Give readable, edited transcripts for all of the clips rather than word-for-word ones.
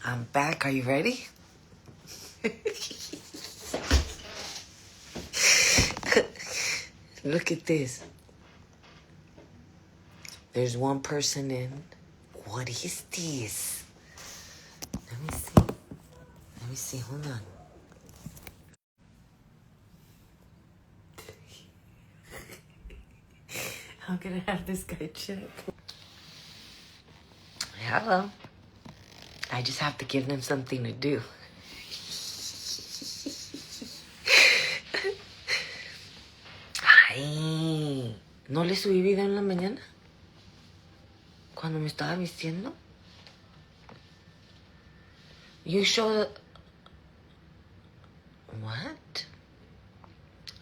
I'm back. Are you ready? Look at this. There's one person in. What is this? Let me see. Let me see. Hold on. I'm gonna have this guy check. Hello. I just have to give them something to do. Ay, ¿no le subí video en la mañana? Cuando me estaba vistiendo. You showed... What?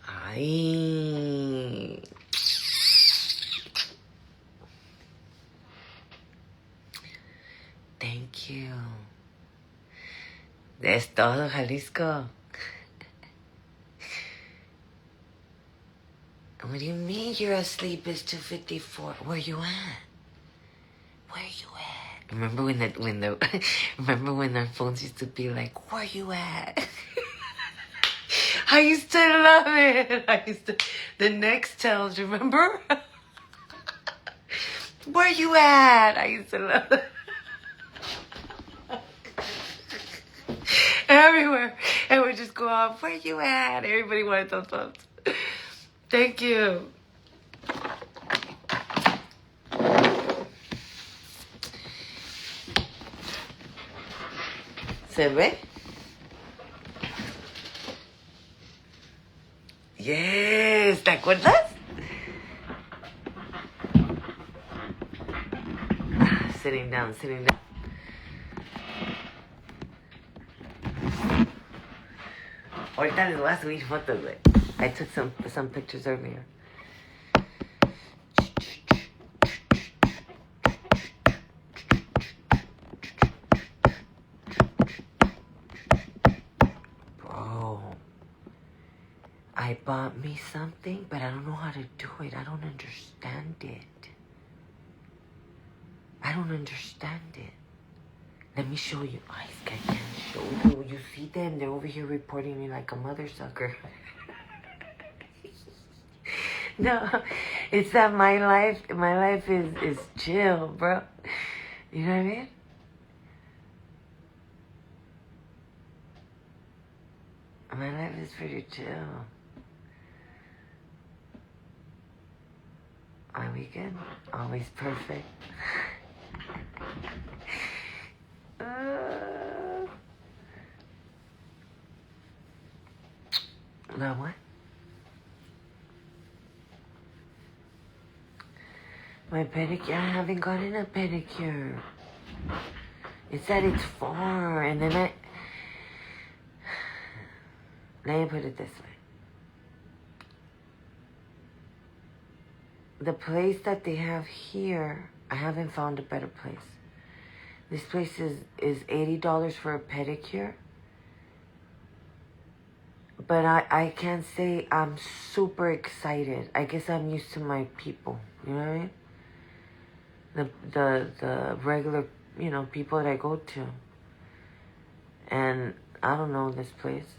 Ay. Thank you. Es todo, Jalisco. What do you mean you're asleep? It's 2:54. Where you at? Where you at? Remember remember when our phones used to be like, where you at? I used to love it. The Nextels, remember? Where you at? I used to love it. Everywhere. It would just go off, where you at? Everybody wanted those phones. Thank you. ¿Se ve? Yes, ¿te acuerdas? Sitting down. Ahorita les voy a subir fotos, güey. I took some pictures earlier. Bro, I bought me something, but I don't know how to do it. I don't understand it. Let me show you. I can't show you. You see them? They're over here reporting me like a mother sucker. No, it's that my life is chill, bro. You know what I mean? My life is pretty chill. My weekend, always perfect. Now what? My pedicure, I haven't gotten a pedicure. It's that it's far, and then let me put it this way. The place that they have here, I haven't found a better place. This place is $80 for a pedicure. But I can't say I'm super excited. I guess I'm used to my people. You know what I mean? The regular, people that I go to. And I don't know this place.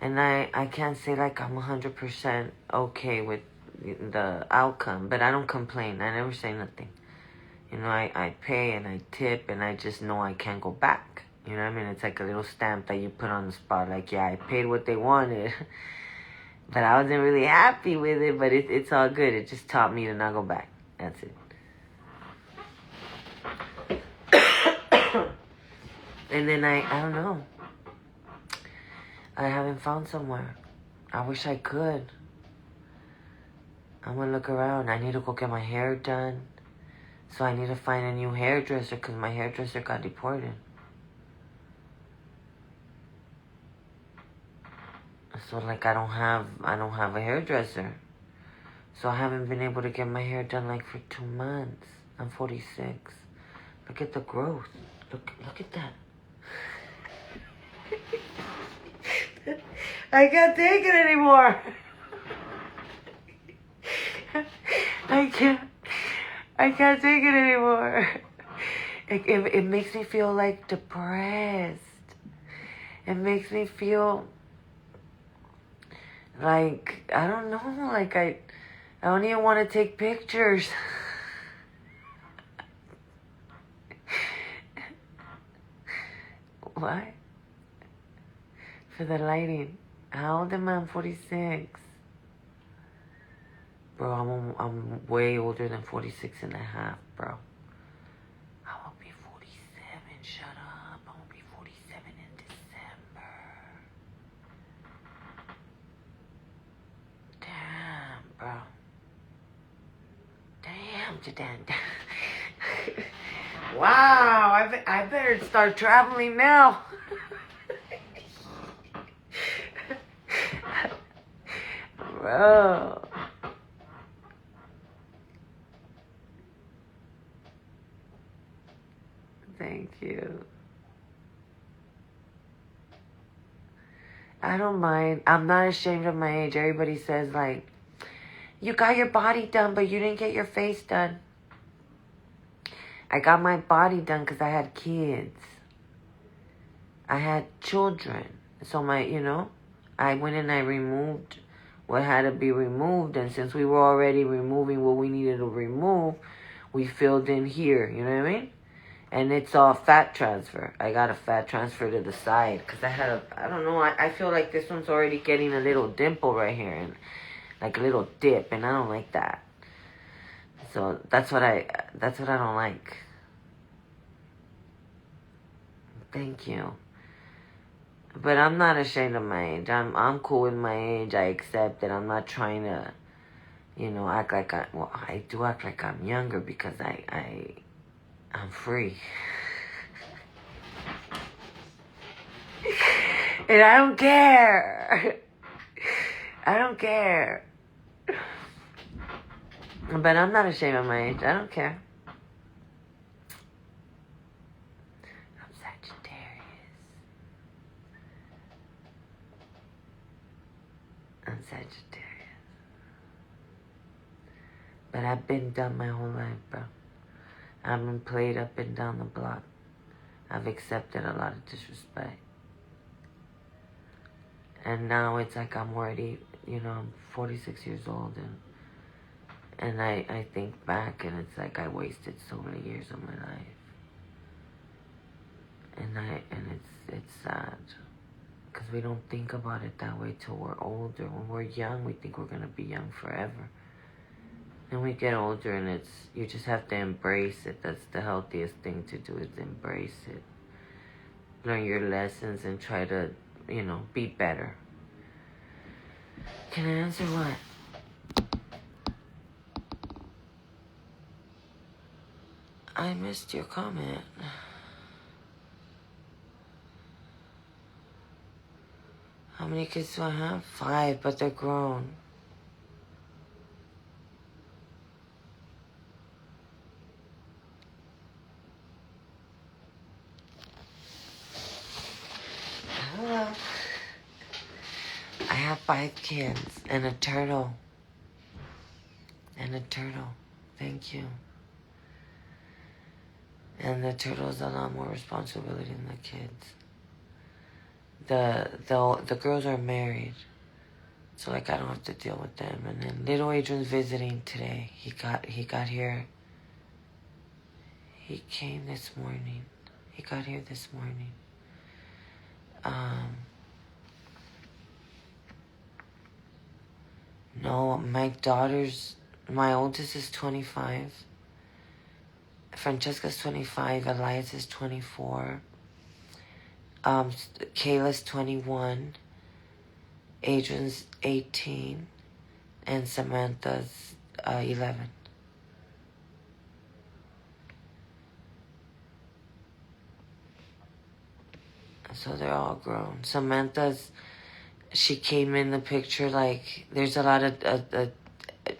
And I can't say like I'm 100% okay with the outcome. But I don't complain. I never say nothing. I pay and I tip and I just know I can't go back. You know what I mean? It's like a little stamp that you put on the spot. Like, yeah, I paid what they wanted. But I wasn't really happy with it. But it's all good. It just taught me to not go back. That's it. And then I don't know. I haven't found somewhere. I wish I could. I'm going to look around. I need to go get my hair done. So I need to find a new hairdresser because my hairdresser got deported. So like I don't have a hairdresser. So I haven't been able to get my hair done like for 2 months. I'm 46. Look at the growth. Look at that. I can't take it anymore. I can't take it anymore. It makes me feel like depressed. It makes me feel like, I don't know, like I don't even want to take pictures. What? For the lighting. How old am I? I'm 46. Bro, I'm way older than 46 and a half, bro. I will be 47. Shut up. I will be 47 in December. Damn, bro. Damn, Jadan. Wow, I better start traveling now. Bro. Thank you. I don't mind. I'm not ashamed of my age. Everybody says, like, you got your body done, but you didn't get your face done. I got my body done because I had kids. I had children. So I went and I removed what had to be removed. And since we were already removing what we needed to remove, we filled in here. You know what I mean? And it's all fat transfer. I got a fat transfer to the side. Because I don't know, I feel like this one's already getting a little dimple right here. And like a little dip. And I don't like that. So that's what I don't like. Thank you. But I'm not ashamed of my age. I'm cool with my age. I accept it. I'm not trying to, act like I do act like I'm younger because I'm free. And I don't care. I don't care. But I'm not ashamed of my age. I don't care. I'm Sagittarius. I'm Sagittarius. But I've been done my whole life, bro. I've been played up and down the block. I've accepted a lot of disrespect. And now it's like I'm already, I'm 46 years old and I think back and it's like I wasted so many years of my life. And it's sad. Because we don't think about it that way till we're older. When we're young, we think we're going to be young forever. Then we get older and you just have to embrace it. That's the healthiest thing to do is embrace it. Learn your lessons and try to, be better. Can I answer what? I missed your comment. How many kids do I have? 5, but they're grown. Hello. I have 5 kids and a turtle. Thank you. And the turtle's a lot more responsibility than the kids. The girls are married, so like I don't have to deal with them. And then little Adrian's visiting today. He got here. He came this morning. He got here this morning. No, my oldest is 25. Francesca's 25. Elias is 24. Kayla's 21. Adrian's 18. And Samantha's 11. So they're all grown. She came in the picture like there's a lot of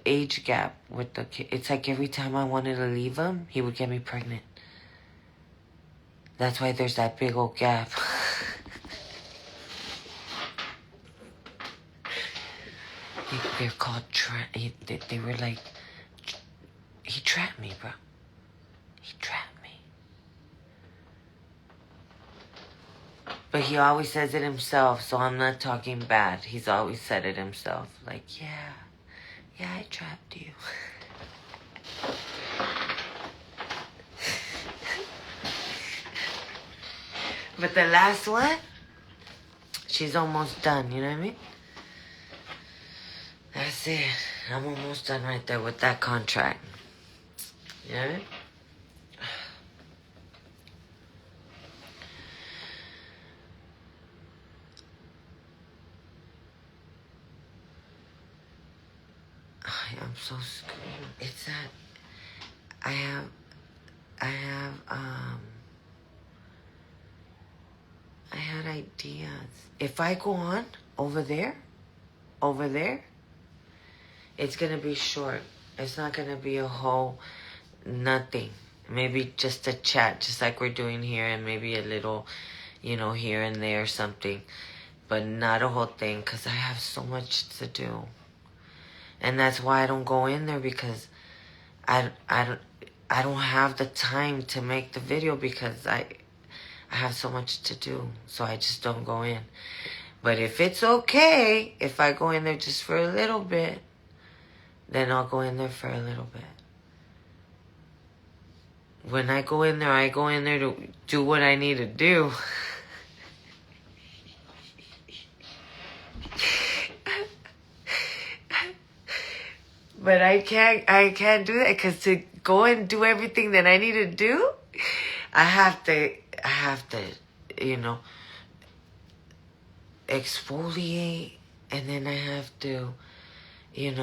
age gap with the kid. It's like every time I wanted to leave him, he would get me pregnant. That's why there's that big old gap. They're called they were like, he trapped me, bro. He trapped me. But he always says it himself, so I'm not talking bad. He's always said it himself. Like, yeah, I trapped you. But the last one, she's almost done, you know what I mean? That's it. I'm almost done right there with that contract. You know what I mean? I'm so screwed. It's that I had ideas. If I go on over there, it's gonna be short. It's not gonna be a whole nothing. Maybe just a chat, just like we're doing here, and maybe a little, here and there something, but not a whole thing, because I have so much to do. And that's why I don't go in there, because I don't have the time to make the video, because I have so much to do. So I just don't go in. But if it's okay, if I go in there just for a little bit, then I'll go in there for a little bit. When I go in there to do what I need to do. But I can't do that, because to go and do everything that I need to do, I have to, exfoliate, and then I have to, and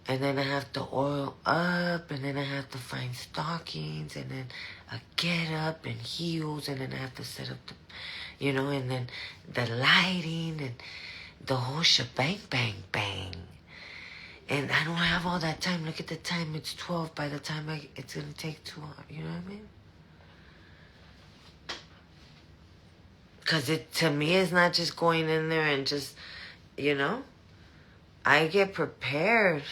then I have to oil up, and then I have to find stockings, and then a get up and heels, and then I have to set up the, and then the lighting and the whole shebang, bang, bang. And I don't have all that time. Look at the time. It's 12. By the time it's going to take 2 hours. You know what I mean? Because to me, it's not just going in there and just, I get prepared.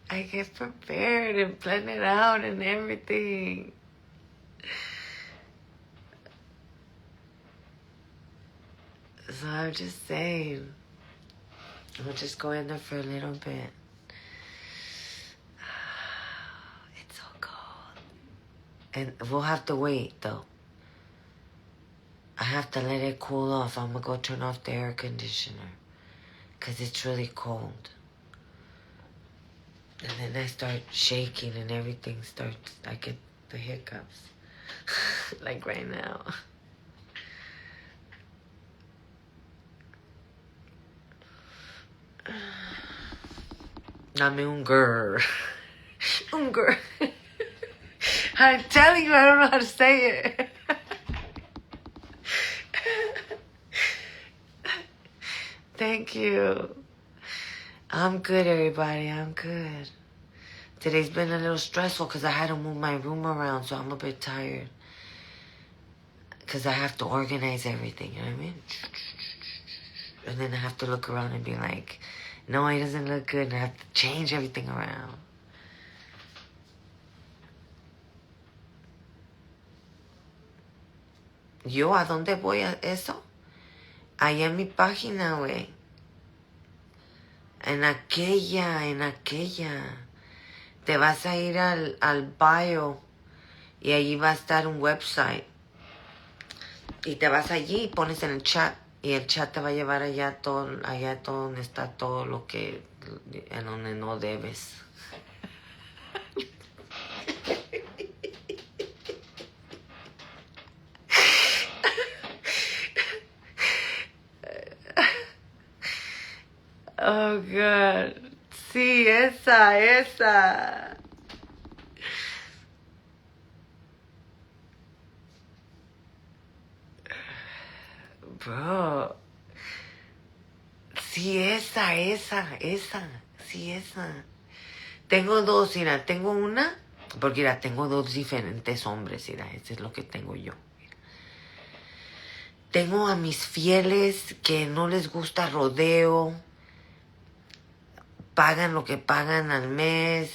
I get prepared and plan it out and everything. So I'm just saying, I'll just go in there for a little bit. It's so cold. And we'll have to wait, though. I have to let it cool off. I'm going to go turn off the air conditioner, because it's really cold. And then I start shaking and everything starts, I get the hiccups. Like right now. Dame un girl. Un girl. I'm telling you, I don't know how to say it. Thank you. I'm good, everybody. I'm good. Today's been a little stressful because I had to move my room around, so I'm a bit tired. Because I have to organize everything, you know what I mean? And then I have to look around and be like, no, it doesn't look good. And I have to change everything around. ¿Yo a dónde voy a eso? Allá en mi página, güey. En aquella. Te vas a ir al bio y allí va a estar un website. Y te vas allí y pones en el chat. Y el chat te va a llevar allá todo donde está todo lo que, en donde no debes. Oh, God. Sí, esa. Bro. Sí, esa. Sí, esa. Tengo dos, mira. Tengo una, porque mira, tengo dos diferentes hombres, mira. Eso es lo que tengo yo. Tengo a mis fieles que no les gusta rodeo. Pagan lo que pagan al mes.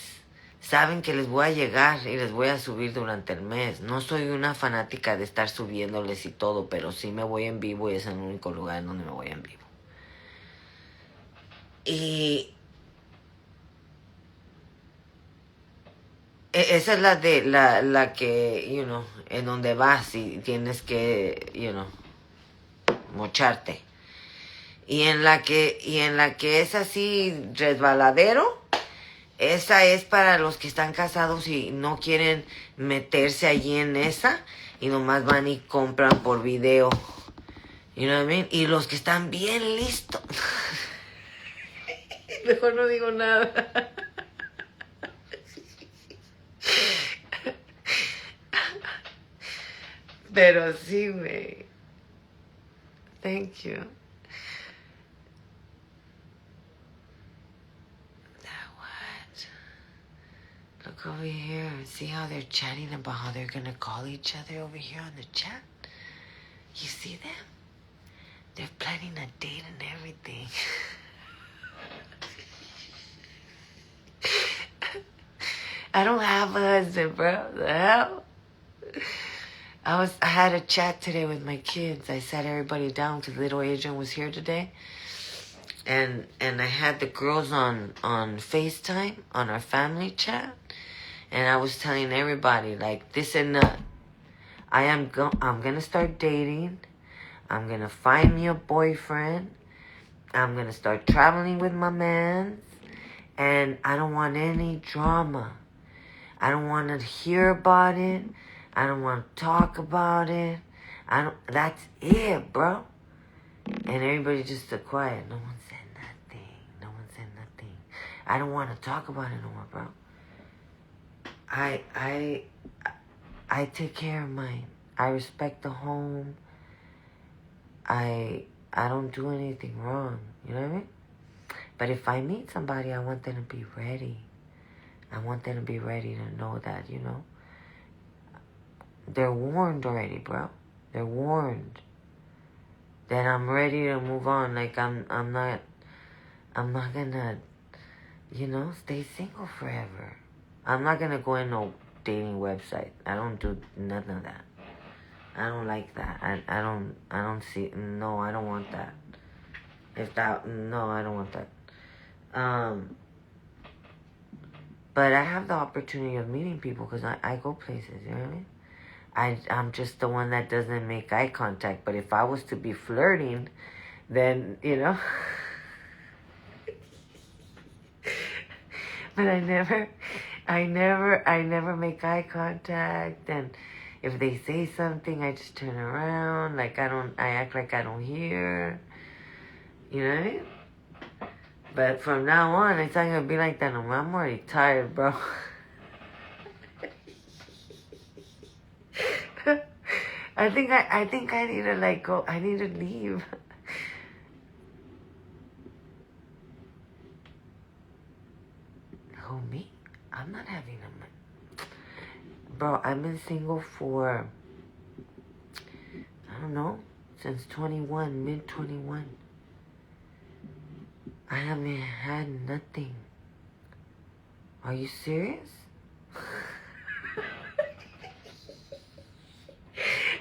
saben que les voy a llegar y les voy a subir durante el mes. No soy una fanática de estar subiéndoles y todo, pero sí me voy en vivo y es el único lugar en donde me voy en vivo. Y esa es la que, en donde vas y tienes que, mocharte. Y en la que es así resbaladero, esa es para los que están casados y no quieren meterse allí en esa y nomás van y compran por video. You know what I mean? Y los que están bien listos. Mejor no digo nada. Pero sí, güey. Thank you. Look over here. See how they're chatting about how they're gonna call each other over here on the chat? You see them? They're planning a date and everything. I don't have a husband, bro. The hell? I had a chat today with my kids. I sat everybody down because little Adrian was here today. And I had the girls on FaceTime on our family chat. And I was telling everybody, like, this and that. I'm gonna start dating. I'm gonna find me a boyfriend. I'm gonna start traveling with my man. And I don't want any drama. I don't want to hear about it. I don't want to talk about it. That's it, bro. And everybody just stood quiet. No one said nothing. No one said nothing. I don't want to talk about it no more, bro. I take care of mine. I respect the home. I don't do anything wrong. You know what I mean? But if I meet somebody, I want them to be ready. I want them to be ready to know that, they're warned already, bro. They're warned that I'm ready to move on. Like I'm not gonna, stay single forever. I'm not gonna go in no dating website. I don't do nothing of that. I don't like that. I don't see. No, I don't want that. No, I don't want that. But I have the opportunity of meeting people because I go places, you know what I mean? I'm just the one that doesn't make eye contact. But if I was to be flirting, then, But I never make eye contact. And if they say something, I just turn around. Like I act like I don't hear. You know what I mean? But from now on, it's not gonna be like that no more. I'm already tired, bro. I think I need to go. I need to leave. Who, me? I'm not having a... Bro, I've been single for, I don't know, since 21, mid-21. I haven't had nothing. Are you serious?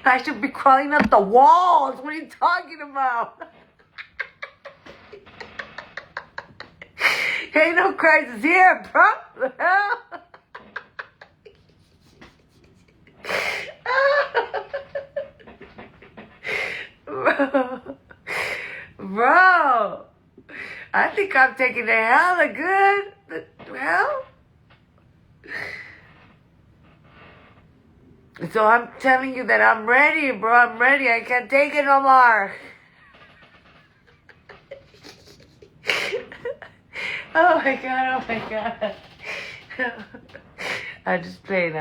I should be crawling up the walls. What are you talking about? Ain't no crisis here, bro. The hell? Bro, I think I'm taking the hella good. The hell? So I'm telling you that I'm ready, bro. I'm ready. I can't take it no more. Oh my god, oh my god. I'm just playing.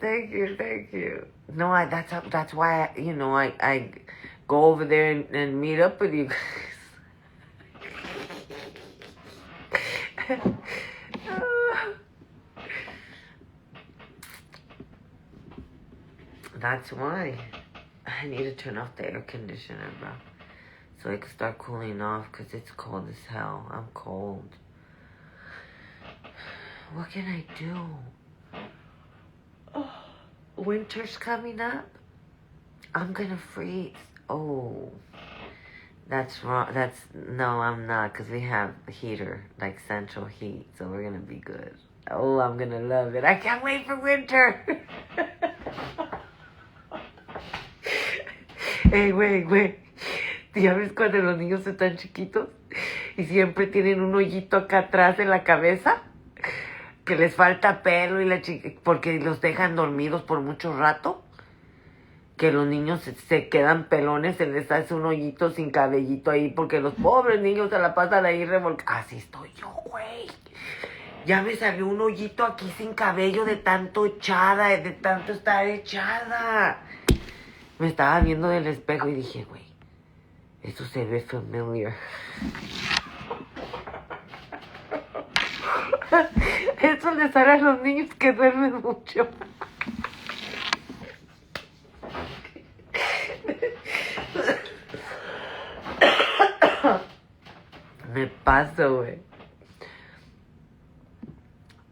Thank you. No, that's why I go over there and meet up with you guys. That's why. I need to turn off the air conditioner, bro. So I can start cooling off because it's cold as hell. I'm cold. What can I do? Oh, winter's coming up. I'm gonna freeze. Oh, that's wrong. No, I'm not, because we have a heater, like central heat, so we're gonna be good. Oh, I'm gonna love it. I can't wait for winter. Hey, güey. ¿Ya ves cuando los niños están chiquitos y siempre tienen un hoyito acá atrás en la cabeza? Que les falta pelo porque los dejan dormidos por mucho rato. Que los niños se quedan pelones, se les hace un hoyito sin cabellito ahí, porque los pobres niños se la pasan ahí revolcados. Así estoy yo, güey. Ya me salió un hoyito aquí sin cabello de tanto estar echada. Me estaba viendo del espejo y dije, güey, eso se ve familiar. Eso le sale a los niños que duermen mucho. Me paso, güey.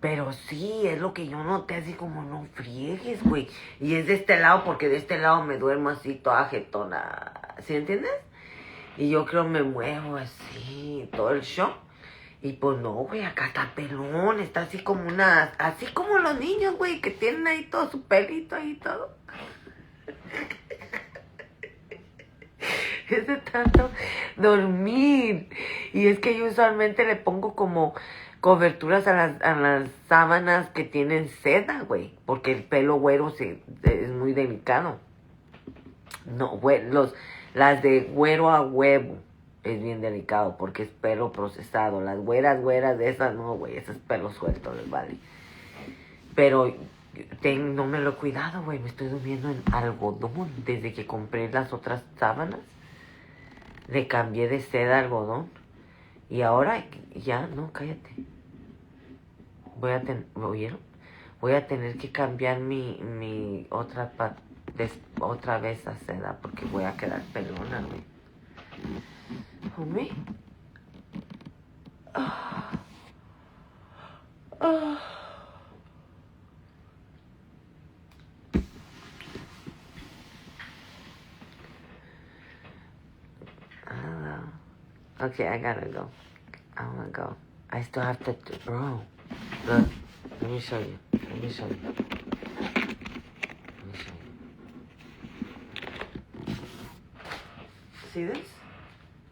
Pero sí, es lo que yo noté, así como no friegues, güey. Y es de este lado, porque de este lado me duermo así toda jetona. ¿Sí entiendes? Y yo creo me muevo así, todo el show. Y pues no, güey, acá está pelón, está así como así como los niños, güey, que tienen ahí todo su pelito ahí y todo. Es de tanto dormir. Y es que yo usualmente le pongo como coberturas a las sábanas que tienen seda, güey. Porque el pelo güero es muy delicado. No, güey, las de güero a huevo es bien delicado porque es pelo procesado. Las güeras de esas no, güey, ese es pelo suelto, les vale. Pero no me lo he cuidado, güey. Me estoy durmiendo en algodón desde que compré las otras sábanas. Le cambié de seda a algodón. Y ahora ya, no, cállate. ¿Oyeron? Voy a tener que cambiar mi otra vez a seda porque voy a quedar pelona, güey. Homie. Okay, I gotta go. I wanna go. I still have to, bro. Look, let me show you. See this?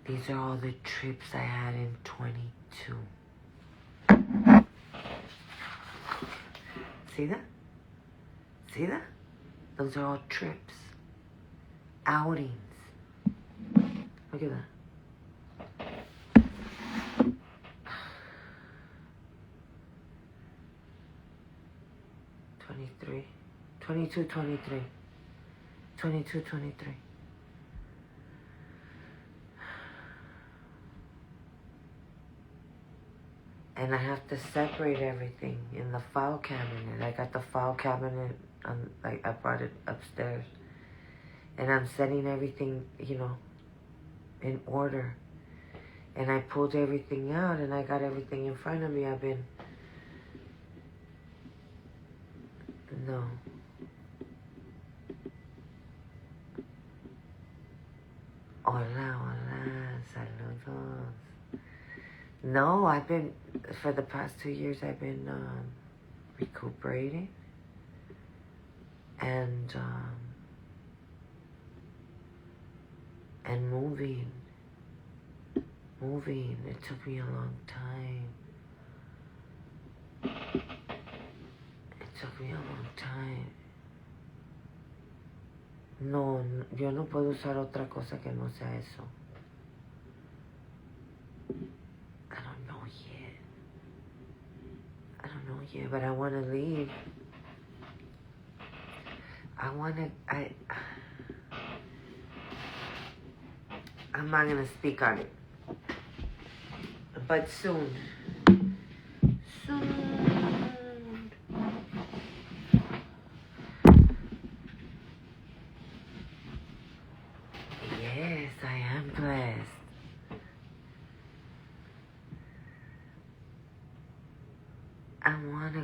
These are all the trips I had in 22. See that? Those are all trips. Outings. Look at that. 22, 23. And I have to separate everything in the file cabinet. I got the file cabinet, I brought it upstairs. And I'm setting everything, in order. And I pulled everything out and I got everything in front of me. No. Hola, saludos. No, for the past 2 years, I've been recuperating. And moving. It took me a long time. No, yo no puedo usar otra cosa que no sea eso. I don't know yet, but I want to leave. I'm not going to speak on it. But soon.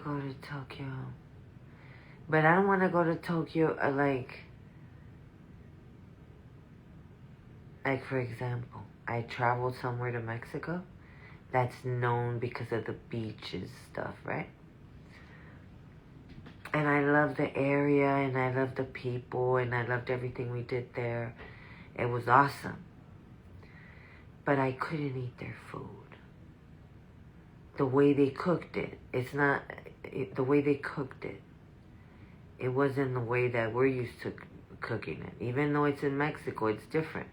go to Tokyo. But I don't want to go to Tokyo, like, for example, I traveled somewhere to Mexico that's known because of the beaches stuff, right? And I love the area, and I love the people, and I loved everything we did there. It was awesome. But I couldn't eat their food. The way they cooked it, the way they cooked it, it wasn't the way that we're used to cooking it. Even though it's in Mexico, it's different.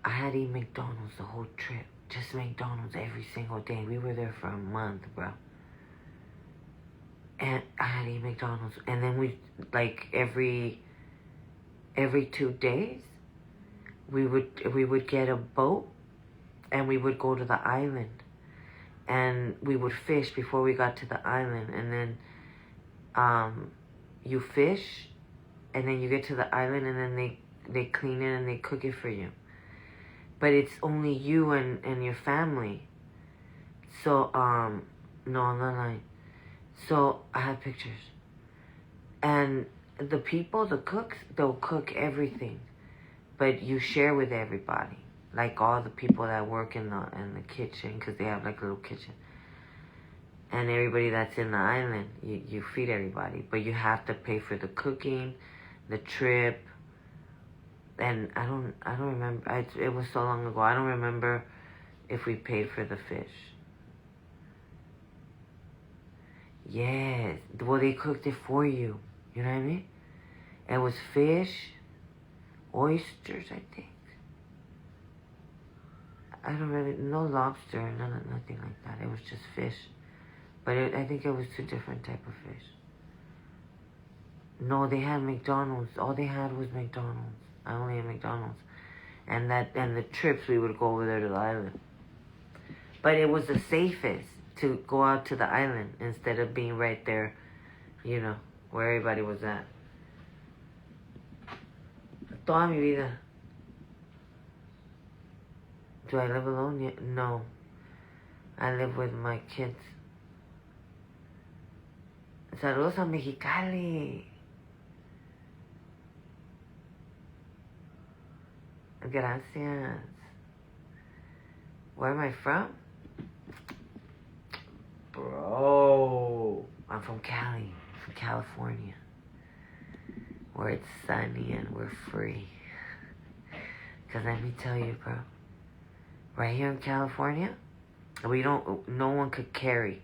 I had to eat McDonald's the whole trip. Just McDonald's every single day. We were there for a month, bro. And I had to eat McDonald's. And then we, like, every 2 days, we would get a boat, and we would go to the island. And we would fish before we got to the island. And then you fish, and then you get to the island, and then they clean it and they cook it for you. But it's only you and your family. So, no, I'm not lying. So, I have pictures. And the people, the cooks, they'll cook everything. But you share with everybody. Like all the people that work in the kitchen, because they have like a little kitchen. And everybody that's in the island, you feed everybody. But you have to pay for the cooking, the trip. And I don't remember. It was so long ago. I don't remember if we paid for the fish. Yes. Well, they cooked it for you. You know what I mean? It was fish, oysters, I think. I don't really, no lobster, nothing like that. It was just fish. But I think it was 2 different type of fish. No, they had McDonald's. All they had was McDonald's. I only had McDonald's. And the trips, we would go over there to the island. But it was the safest to go out to the island instead of being right there, you know, where everybody was at. Toda mi vida. Do I live alone yet? No. I live with my kids. Saludos a Mexicali. Gracias. Where am I from? Bro, I'm from Cali, from California, where it's sunny and we're free. Because let me tell you, bro, right here in California, no one could carry.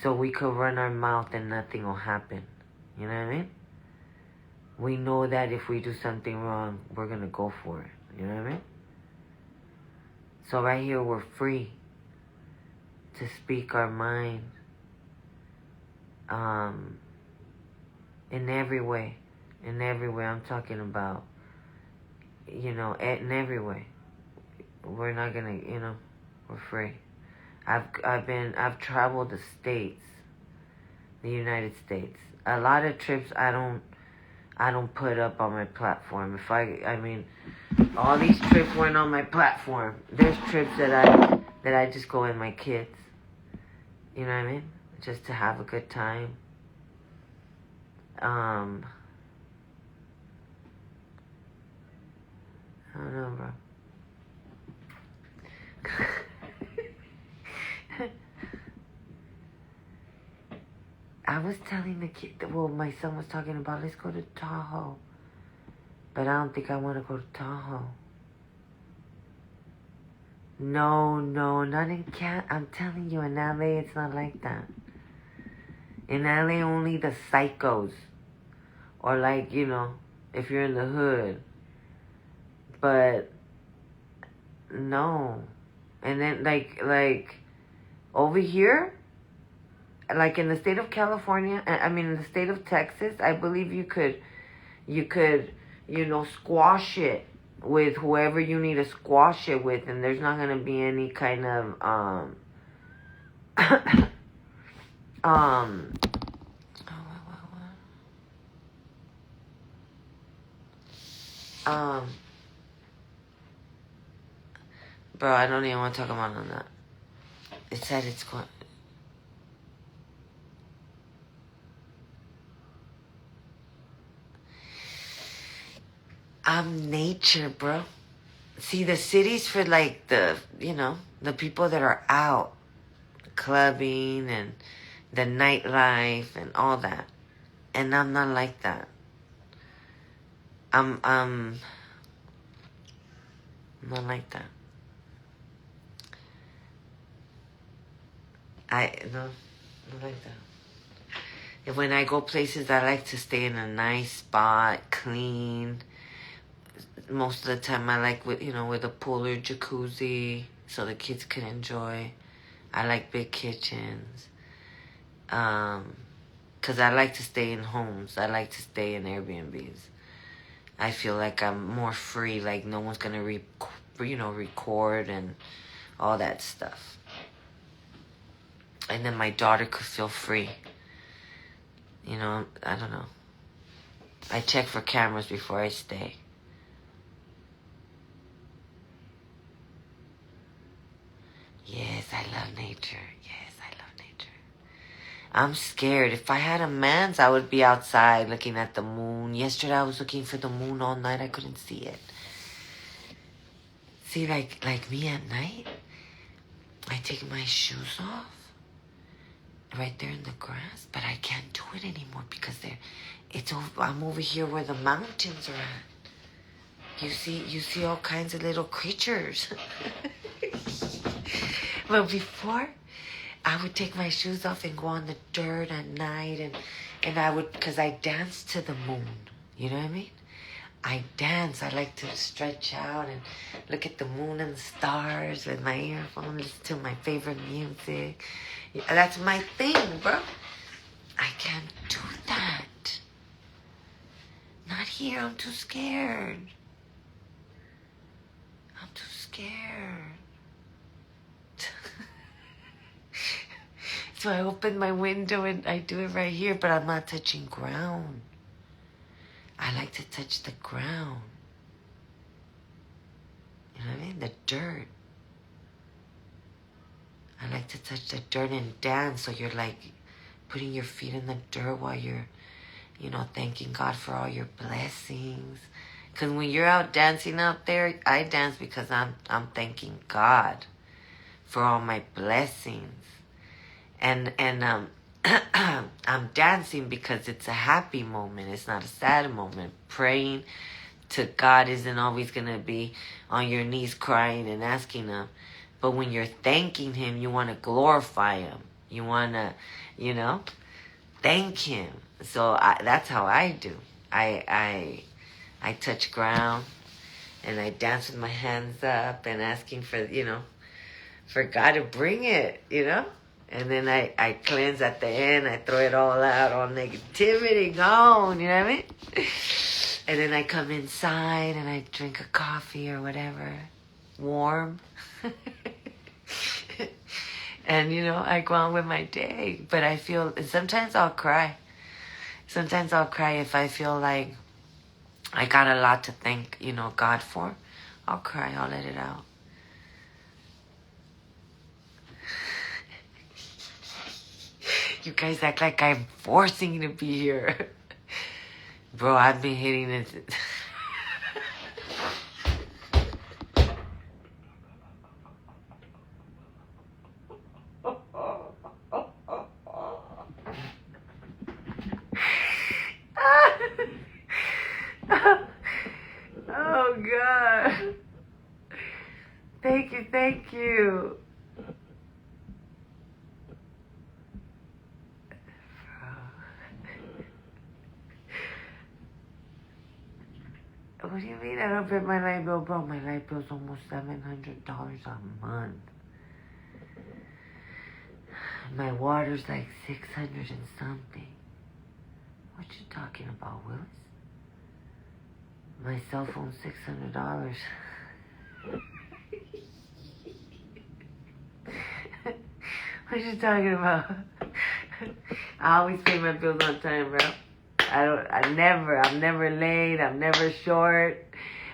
So we could run our mouth and nothing will happen. You know what I mean? We know that if we do something wrong, we're going to go for it. You know what I mean? So right here, we're free to speak our mind in every way. In every way. I'm talking about, you know, in every way. We're not going to, you know, we're free. I've traveled the States, the United States. A lot of trips I don't put up on my platform. I mean, all these trips weren't on my platform. There's trips that I just go with my kids. You know what I mean? Just to have a good time. I don't know, bro. I was telling the kid, well, my son was talking about, let's go to Tahoe. But I don't think I want to go to Tahoe. No, not in I'm telling you, in LA, it's not like that. In LA, only the psychos. Or like, you know, if you're in the hood. But, no. And then, like, over here, like in the state of California, in the state of Texas, I believe you could, you know, squash it with whoever you need to squash it with, and there's not going to be any kind of, bro, I don't even want to talk about that. It said it's going. I'm nature, bro. See, the city's for like the people that are out clubbing and the nightlife and all that. And I'm not like that. I'm not like that. No, not like that. And when I go places, I like to stay in a nice spot, clean. Most of the time, I like with a pool or jacuzzi, so the kids can enjoy. I like big kitchens. 'Cause I like to stay in homes. I like to stay in Airbnbs. I feel like I'm more free. Like no one's gonna record and all that stuff. And then my daughter could feel free. I don't know. I check for cameras before I stay. Yes, I love nature. Yes, I love nature. I'm scared. If I had a man's, I would be outside looking at the moon. Yesterday I was looking for the moon all night. I couldn't see it. See, like me at night, I take my shoes off right there in the grass, but I can't do it anymore because I'm over here where the mountains are at. You see all kinds of little creatures. But before, I would take my shoes off and go on the dirt at night, and I would, because I dance to the moon. You know what I mean? I dance. I like to stretch out and look at the moon and the stars with my earphones, listen to my favorite music. That's my thing, bro. I can't do that. Not here. I'm too scared. I'm too scared. So I open my window and I do it right here, but I'm not touching ground. I like to touch the ground. You know what I mean? The dirt. I like to touch the dirt and dance, so you're like putting your feet in the dirt while you're, thanking God for all your blessings. Because when you're out dancing out there, I dance because I'm thanking God for all my blessings. And I'm dancing because it's a happy moment. It's not a sad moment. Praying to God isn't always going to be on your knees crying and asking Him. But when you're thanking Him, you want to glorify Him. You want to, thank Him. So that's how I do. I touch ground and I dance with my hands up and asking for, for God to bring it, And then I cleanse at the end. I throw it all out, all negativity gone, you know what I mean? And then I come inside and I drink a coffee or whatever, warm. And, I go on with my day. But I feel, and sometimes I'll cry. Sometimes I'll cry if I feel like I got a lot to thank, God for. I'll cry, I'll let it out. You guys act like I'm forcing you to be here. Bro, I've been hitting it. Oh, God. Thank you. What do you mean I don't pay my light bill? Bro, my light bill's almost $700 a month. My water's like 600 and something. What you talking about, Willis? My cell phone's $600. What you talking about? I always pay my bills on time, bro. I'm never late. I'm never short.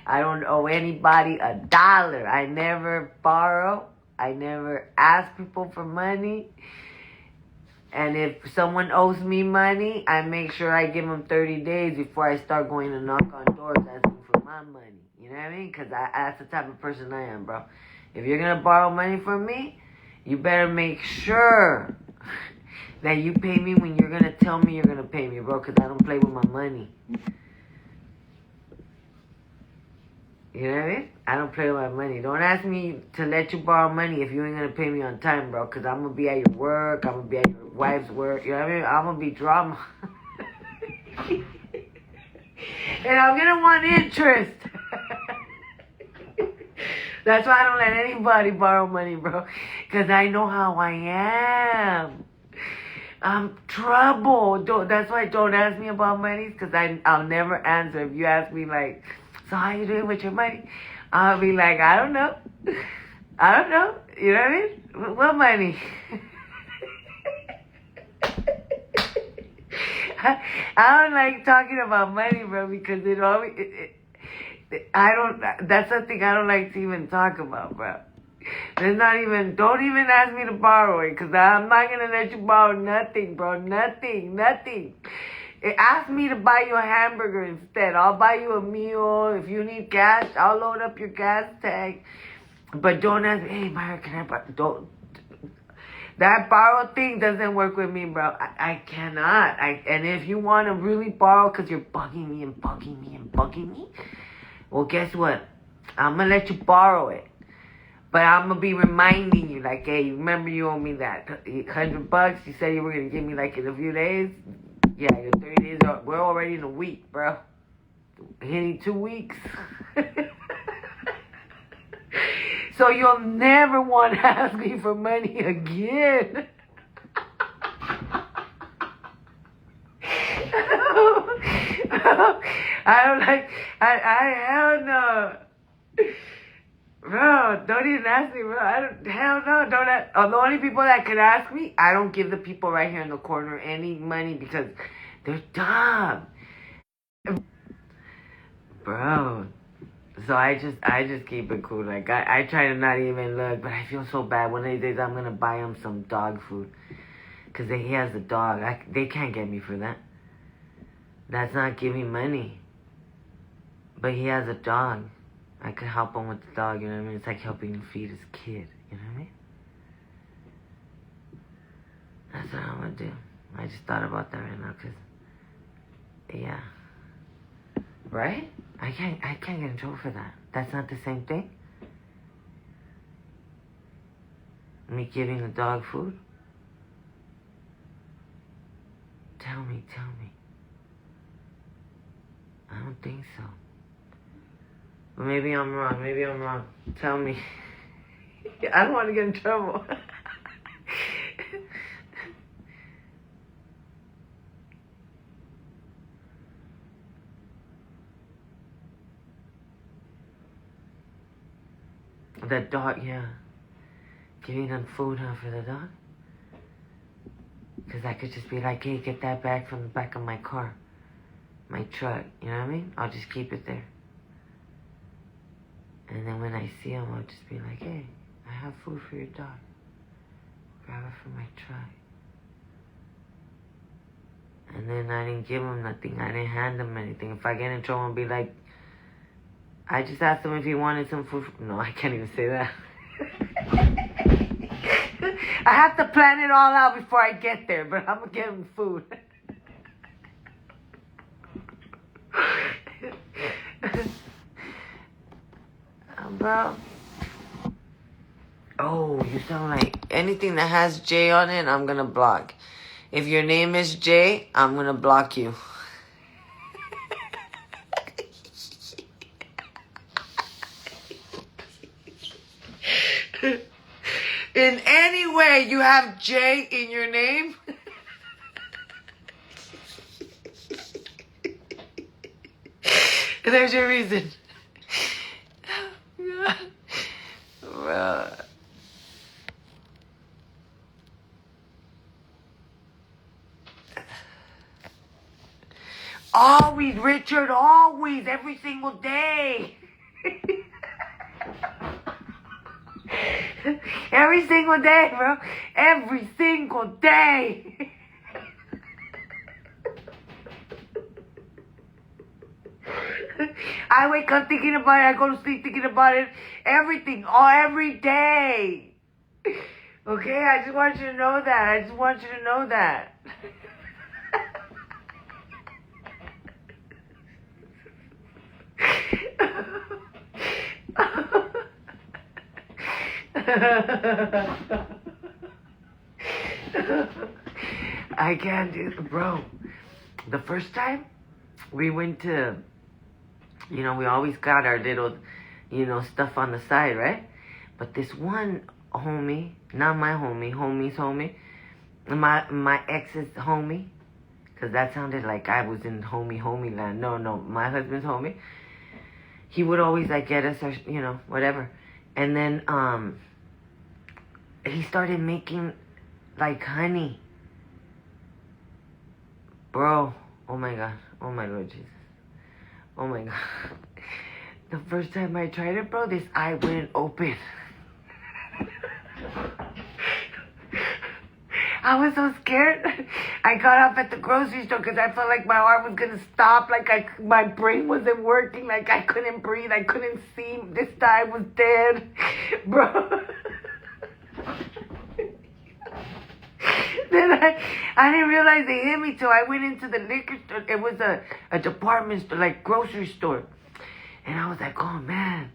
I don't owe anybody $1. I never borrow. I never ask people for money. And if someone owes me money, I make sure I give them 30 days before I start going to knock on doors asking for my money. You know what I mean? Because that's the type of person I am, bro. If you're going to borrow money from me, you better make sure that you pay me when you're going to tell me you're going to pay me, bro, because I don't play with my money. You know what I mean? I don't play with my money. Don't ask me to let you borrow money if you ain't going to pay me on time, bro, because I'm going to be at your work. I'm going to be at your wife's work. You know what I mean? I'm going to be drama. And I'm going to want interest. That's why I don't let anybody borrow money, bro. Because I know how I am. I'm trouble. That's why don't ask me about money. Because I'll never answer. If you ask me, like, so how you doing with your money? I'll be like, I don't know. I don't know. You know what I mean? What money? I don't like talking about money, bro, because it always... that's something I don't like to even talk about, bro. Don't even ask me to borrow it, because I'm not going to let you borrow nothing, bro. Nothing. Ask me to buy you a hamburger instead. I'll buy you a meal. If you need gas, I'll load up your gas tank. But don't ask me, hey, Myra, can I borrow? Don't. That borrow thing doesn't work with me, bro. I cannot. And if you want to really borrow because you're bugging me, well, guess what? I'm going to let you borrow it. But I'm going to be reminding you, like, hey, remember you owe me that $100? You said you were going to give me, like, in a few days? Yeah, your 30 days we're already in a week, bro. Hitting 2 weeks. So you'll never want to ask me for money again. Hell no. Bro, don't even ask me, bro. Hell no, don't ask. The only people that could ask me, I don't give the people right here in the corner any money because they're dumb. Bro. So I just keep it cool. Like, I try to not even look, but I feel so bad. One of these days, I'm going to buy him some dog food. Because he has a dog. They can't get me for that. That's not giving money. But he has a dog. I could help him with the dog, you know what I mean? It's like helping him feed his kid, you know what I mean? That's what I'm going to do. I just thought about that right now, because, yeah. Right? I can't get in trouble for that. That's not the same thing. Me giving the dog food? Tell me. I don't think so. But maybe I'm wrong. Tell me. I don't want to get in trouble. The dog, yeah. Giving them food, huh, for the dog? Because I could just be like, hey, get that bag from the back of my car. My truck, you know what I mean? I'll just keep it there. And then when I see him, I'll just be like, hey, I have food for your dog. Grab it from my truck. And then I didn't give him nothing. I didn't hand him anything. If I get in trouble, I'll be like, I just asked him if he wanted some food. No, I can't even say that. I have to plan it all out before I get there, but I'm going to get him food. Bro. Oh, you sound like anything that has J on it, I'm going to block. If your name is J, I'm going to block you. In any way you have J in your name, there's your reason. Bro. Always, Richard, always, every single day. Every single day, bro. Every single day. I wake up thinking about it. I go to sleep thinking about it. Everything. Every day. Okay? I just want you to know that. I just want you to know that. I can't do it, bro. The first time we went to, we always got our little, stuff on the side, right? But this one homie, not my homie's homie, my ex's homie, because that sounded like I was in homie land. No, my husband's homie. He would always like get us, or whatever. And then he started making like honey. Bro, oh my God, oh my Lord Jesus, oh my God. The first time I tried it, bro, this eye wouldn't open. I was so scared. I got up at the grocery store because I felt like my heart was going to stop. Like my brain wasn't working. Like I couldn't breathe. I couldn't see. This eye was dead. Bro. Then I didn't realize they hit me till I went into the liquor store. It was a department store, like grocery store. And I was like, oh man,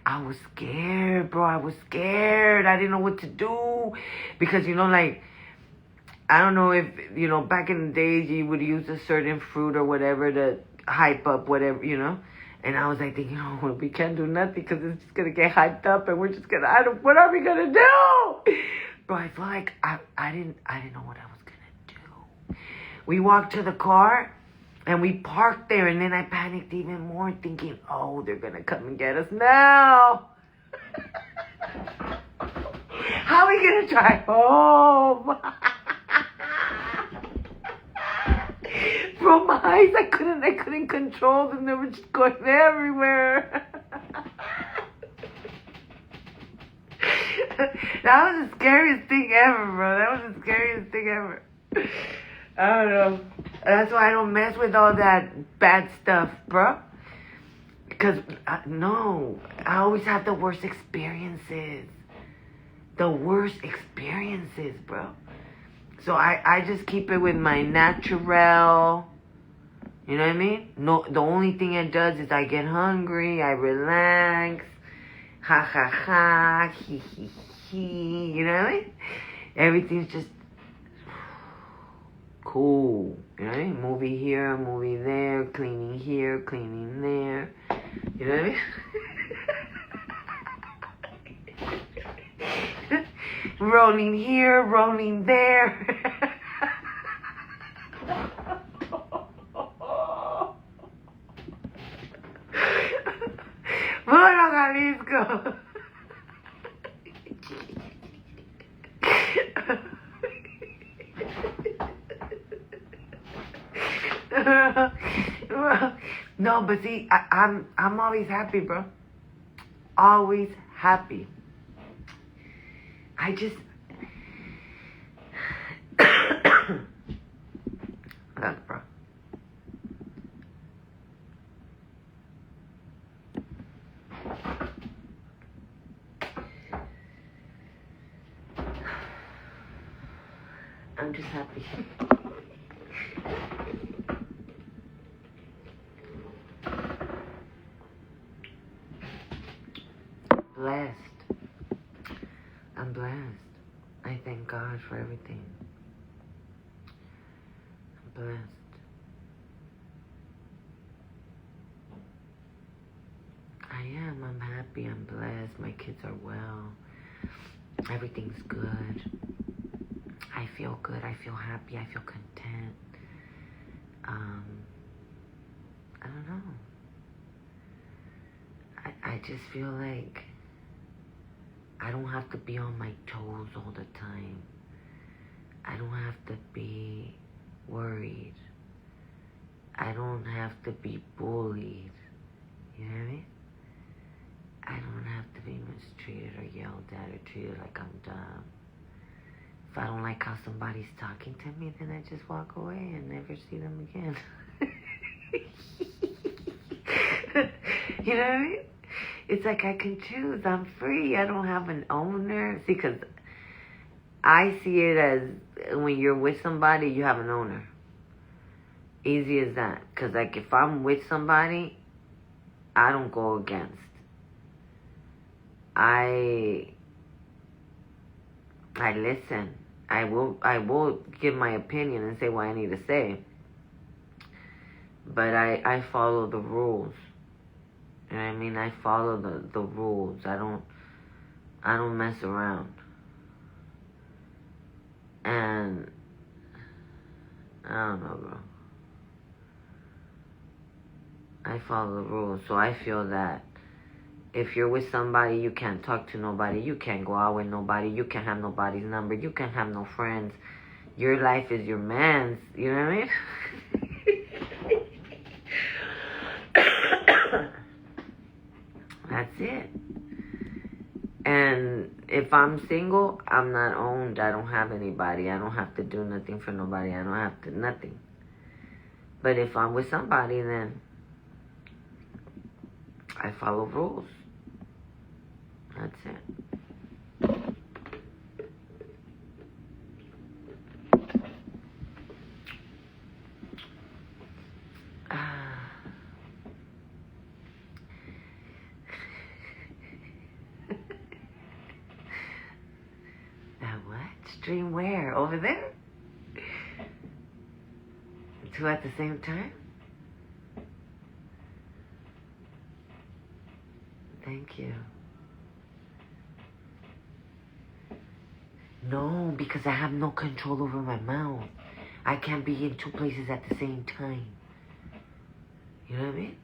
I was scared, bro. I was scared. I didn't know what to do. Because, like, I don't know if, back in the days you would use a certain fruit or whatever to hype up whatever, And I was like thinking, we can't do nothing because it's just going to get hyped up and we're just going to, what are we going to do? Bro, I feel like I didn't know what I was going to do. We walked to the car and we parked there, and then I panicked even more thinking, they're going to come and get us now. How are we going to drive home? Bro, my eyes, I couldn't control them. They were just going everywhere. That was the scariest thing ever, bro. That was the scariest thing ever. I don't know. That's why I don't mess with all that bad stuff, bro. Because, no, I always have the worst experiences. The worst experiences, bro. So I just keep it with my natural. You know what I mean? No, the only thing it does is I get hungry, I relax. Ha ha ha, he he he. You know what I mean? Everything's just cool. You know what I mean? Movie here, movie there, cleaning here, cleaning there. You know what I mean? Rolling here, rolling there. Bueno, Jalisco. No, but see, I'm always happy, bro. Always happy. I just that's bro. I'm just happy. Blessed. I'm blessed. I thank God for everything. I'm blessed. I am. I'm happy. I'm blessed. My kids are well. Everything's good. I feel good. I feel happy. I feel content. I don't know. I just feel like I don't have to be on my toes all the time. I don't have to be worried. I don't have to be bullied. You know what I mean? I don't have to be mistreated or yelled at or treated like I'm dumb. If I don't like how somebody's talking to me, then I just walk away and never see them again. You know what I mean? It's like I can choose. I'm free. I don't have an owner. See, because I see it as when you're with somebody, you have an owner. Easy as that. Because, like, if I'm with somebody, I don't go against. I listen. I will give my opinion and say what I need to say. But I follow the rules. You know what I mean? I follow the rules. I don't mess around. And I don't know, bro. I follow the rules. So I feel that if you're with somebody, you can't talk to nobody. You can't go out with nobody. You can't have nobody's number. You can't have no friends. Your life is your man's. You know what I mean? That's it. And if I'm single, I'm not owned. I don't have anybody. I don't have to do nothing for nobody. I don't have to, nothing. But if I'm with somebody, then I follow rules. That's it. That what? Stream where? Over there? Two at the same time? Thank you. No, because I have no control over my mouth. I can't be in two places at the same time. You know what I mean?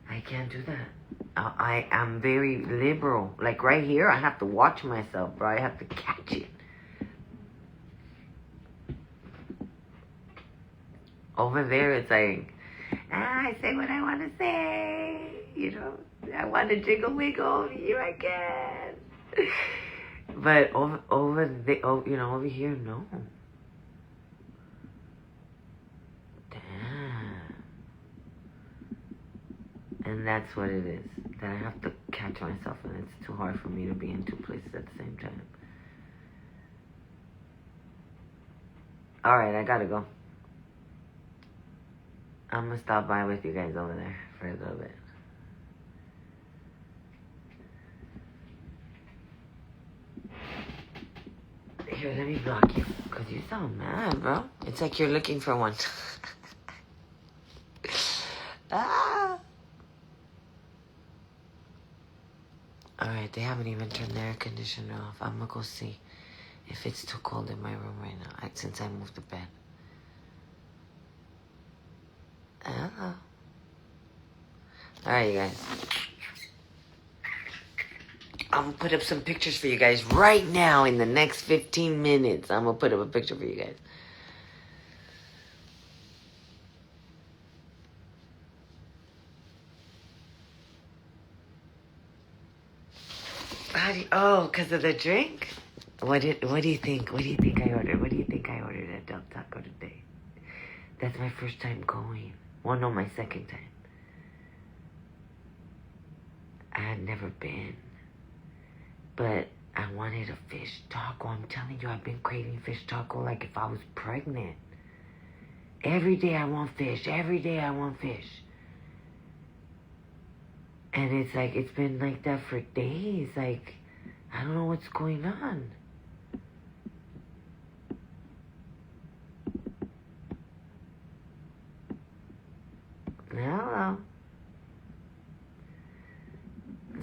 I can't do that. I'm very liberal. Like right here, I have to watch myself, bro. I have to catch it. Over there, it's like, I say what I want to say. You know, I want to jiggle wiggle. Here I can. But over here, no. Damn. And that's what it is. That I have to catch myself, and it's too hard for me to be in two places at the same time. All right, I gotta go. I'm gonna stop by with you guys over there for a little bit. Here, let me block you, because you sound mad, bro. It's like you're looking for one. Ah! Alright, they haven't even turned the air conditioner off. I'm gonna go see if it's too cold in my room right now, since I moved the bed. Hello. Alright, you guys. I'm gonna put up some pictures for you guys right now in the next 15 minutes. I'm gonna put up a picture for you guys. Because of the drink? What do you think? What do you think I ordered? What do you think I ordered at Del Taco today? That's my first time going. Well, no, my second time. I had never been. But I wanted a fish taco. I'm telling you, I've been craving fish taco like if I was pregnant. Every day I want fish. Every day I want fish. And it's like, it's been like that for days. Like, I don't know what's going on. Hello.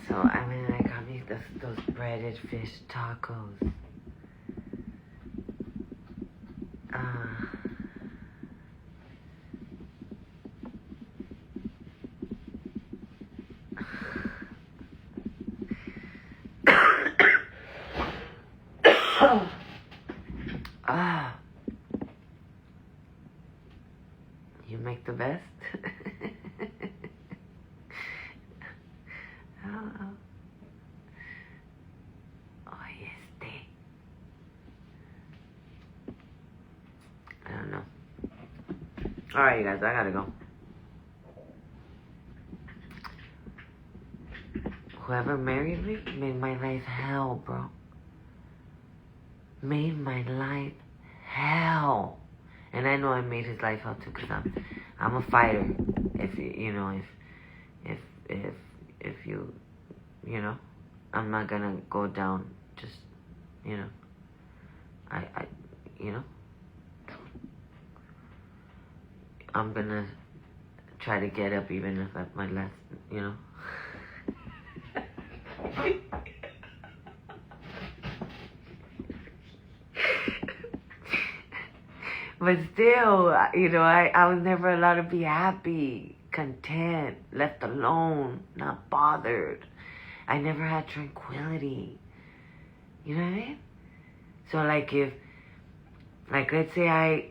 So, I mean, I got me those breaded fish tacos. You make the best? I don't know. Alright, you guys, I gotta go. whoever married me made my life hell, bro. Made my life hell. And I know I made his life hell too, because I'm a fighter. If you I'm not gonna go down just, I I'm gonna try to get up even if at my last, But still, I was never allowed to be happy, content, left alone, not bothered. I never had tranquility. You know what I mean? So let's say I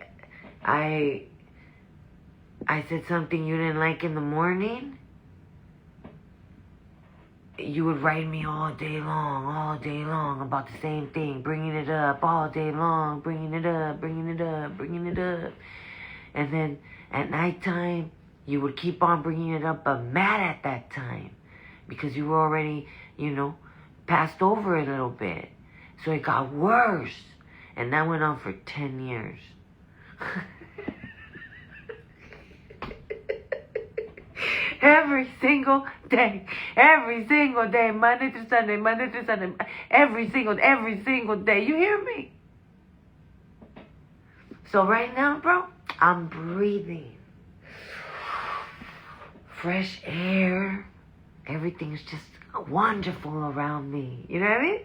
said something you didn't like in the morning, you would write me all day long about the same thing, bringing it up all day long, bringing it up. And then at nighttime, you would keep on bringing it up, but mad at that time because you were already, passed over it a little bit. So it got worse. And that went on for 10 years. Every single day, Monday through Sunday, every single day. You hear me? So right now, bro, I'm breathing. Fresh air. Everything's just wonderful around me. You know what I mean?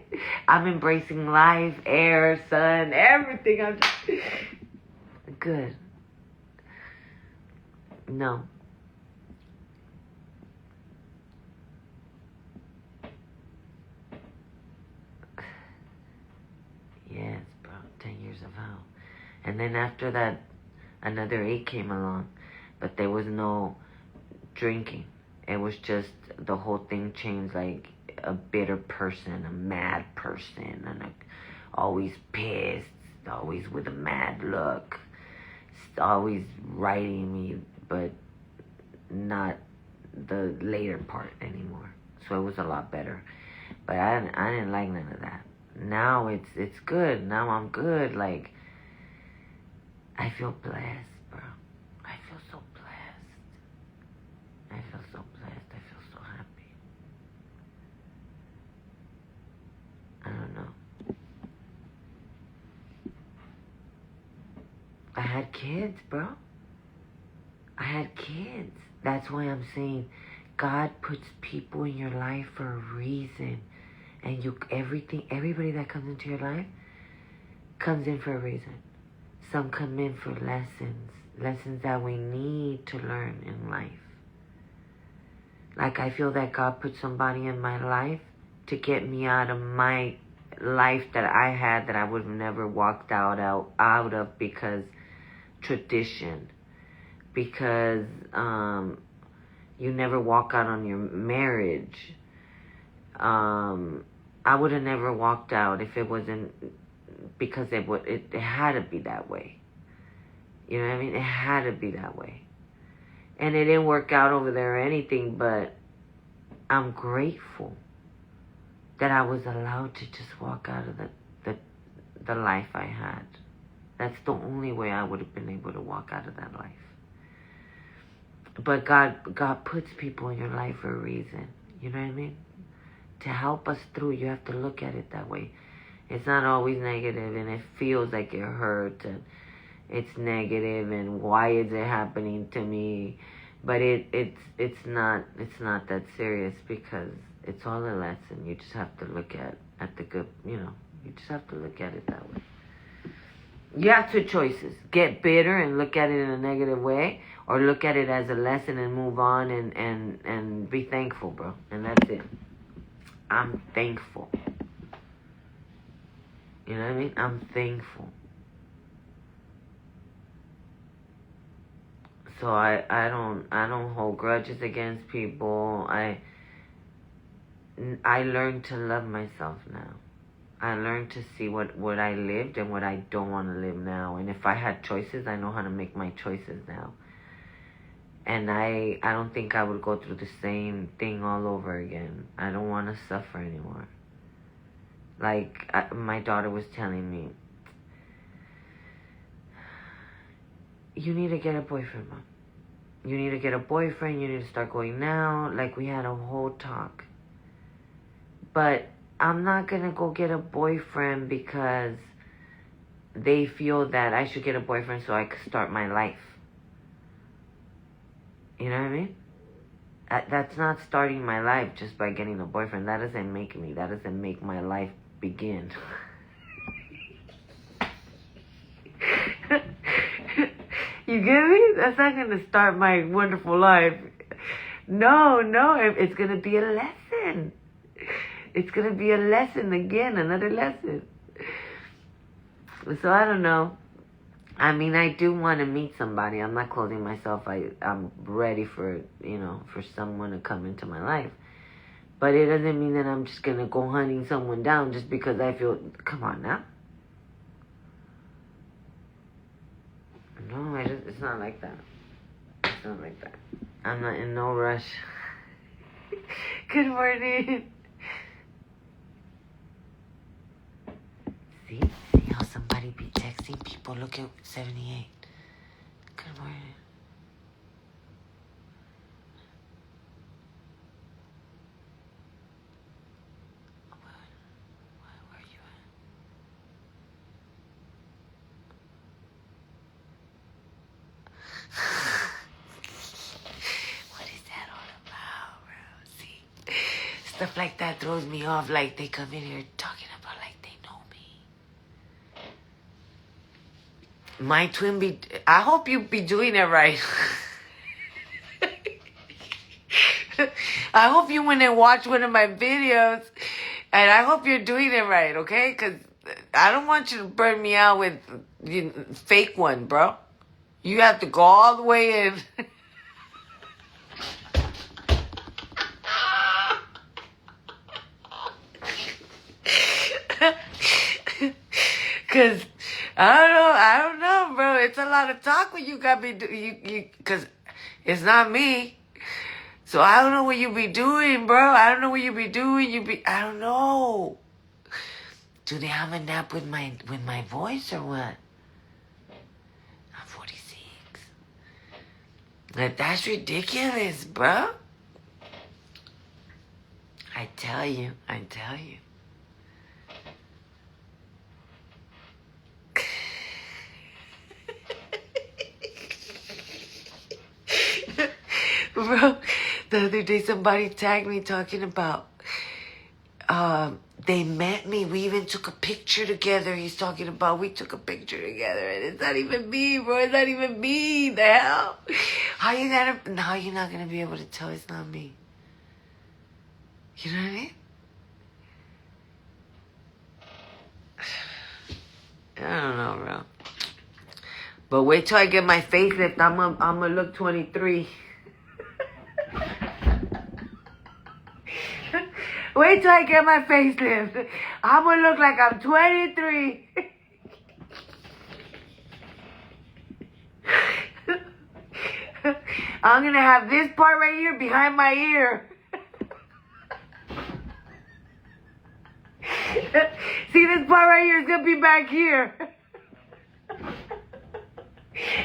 I'm embracing life, air, sun, everything. I'm just good. No. Yes, bro. 10 years of hell. And then after that, another 8 came along. But there was no drinking. It was just the whole thing changed, like a bitter person, a mad person, and always pissed, always with a mad look, always writing me, but not the later part anymore. So it was a lot better. But I didn't like none of that. Now it's good. Now I'm good. Like, I feel blessed, bro. I feel so blessed. I feel so blessed. I feel so happy. I don't know. I had kids, bro. I had kids. That's why I'm saying God puts people in your life for a reason. And everybody that comes into your life comes in for a reason. Some come in for lessons that we need to learn in life. Like, I feel that God put somebody in my life to get me out of my life that I had that I would have never walked out of because tradition. Because you never walk out on your marriage. I would have never walked out if it wasn't because it had to be that way. You know what I mean? It had to be that way. And it didn't work out over there or anything, but I'm grateful that I was allowed to just walk out of the life I had. That's the only way I would have been able to walk out of that life. But God puts people in your life for a reason. You know what I mean? To help us through, you have to look at it that way. It's not always negative, and it feels like it hurts, and it's negative, and why is it happening to me? But it's not that serious because it's all a lesson. You just have to look at the good. You just have to look at it that way. You have two choices: get bitter and look at it in a negative way, or look at it as a lesson and move on and be thankful, bro. And that's it. I'm thankful. You know what I mean? I'm thankful. So I don't hold grudges against people. I learned to love myself now. I learned to see what I lived and what I don't want to live now. And if I had choices, I know how to make my choices now. And I don't think I would go through the same thing all over again. I don't want to suffer anymore. Like, my daughter was telling me, you need to get a boyfriend, Mom. You need to get a boyfriend. You need to start going now. Like, we had a whole talk. But I'm not going to go get a boyfriend because they feel that I should get a boyfriend so I could start my life. You know what I mean? That's not starting my life just by getting a boyfriend. That doesn't make me. That doesn't make my life begin. You get me? That's not going to start my wonderful life. No, it's going to be a lesson. It's going to be a lesson again, another lesson. So I don't know. I mean, I do want to meet somebody. I'm not closing myself. I'm ready for, for someone to come into my life. But it doesn't mean that I'm just going to go hunting someone down just because I feel, come on now. No, it's not like that. It's not like that. I'm not in no rush. Good morning. See how somebody be texting people? Look at 78. Good morning. Where are you at? What is that all about, bro? See? Stuff like that throws me off. Like, they come in here talking about like they know me. My twin I hope you be doing it right. I hope you went and watched one of my videos. And I hope you're doing it right, okay? Because I don't want you to burn me out with fake one, bro. You have to go all the way in. Because I don't know, bro. It's a lot of talk when you got me, because it's not me. So I don't know what you be doing, bro. I don't know what you be doing. I don't know. Do they have a nap with my voice or what? I'm 46. Like, that's ridiculous, bro. I tell you. Bro, the other day somebody tagged me talking about they met me. We even took a picture together. He's talking about we took a picture together, and it's not even me, bro. It's not even me. The hell? How you you're not gonna be able to tell it's not me. You know what I mean? I don't know, bro. But wait till I get my facelift. I'm gonna look 23. Wait till I get my facelift. I'm gonna look like I'm 23. I'm gonna have this part right here behind my ear. See, this part right here is gonna be back here.